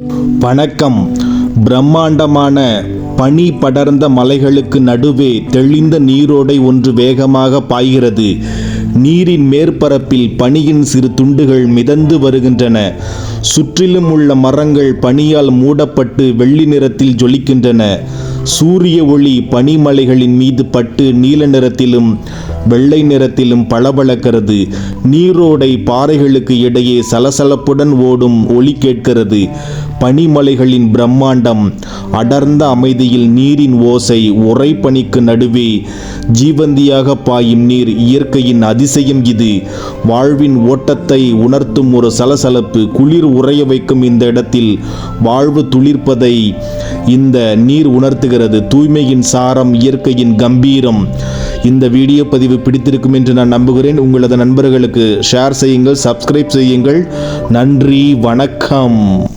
வணக்கம். பிரம்மாண்டமான பனி படர்ந்த மலைகளுக்கு நடுவே தெளிந்த நீரோடை ஒன்று வேகமாக பாய்கிறது. நீரின் மேற்பரப்பில் பனியின் சிறு துண்டுகள் மிதந்து வருகின்றன. சுற்றிலும் உள்ள மரங்கள் பனியால் மூடப்பட்டு வெள்ளி நிறத்தில் ஜொலிக்கின்றன. சூரிய ஒளி பனிமலைகளின் மீது பட்டு நீல நிறத்திலும் வெள்ளை நிறத்திலும் பளபளக்கிறது. நீரோடை பாறைகளுக்கு இடையே சலசலப்புடன் ஓடும் ஒலி கேட்கிறது. பனிமலைகளின் பிரம்மாண்டம், அடர்ந்த அமைதியில் நீரின் ஓசை, உறை பனிக்கு நடுவே ஜீவந்தியாக பாயும் நீர், இயற்கையின் அதிசயம் இது. வாழ்வின் ஓட்டத்தை உணர்த்தும் ஒரு சலசலப்பு. குளிர் உறைய வைக்கும் இந்த இடத்தில் வாழ்வு துளிர்ப்பதை இந்த நீர் உணர்த்துகிறது. தூய்மையின் சாரம், இயற்கையின் கம்பீரம். இந்த வீடியோ பதிவு பிடித்திருக்கும் என்று நான் நம்புகிறேன். உங்களது நண்பர்களுக்கு ஷேர் செய்யுங்கள், சப்ஸ்கிரைப் செய்யுங்கள். நன்றி, வணக்கம்.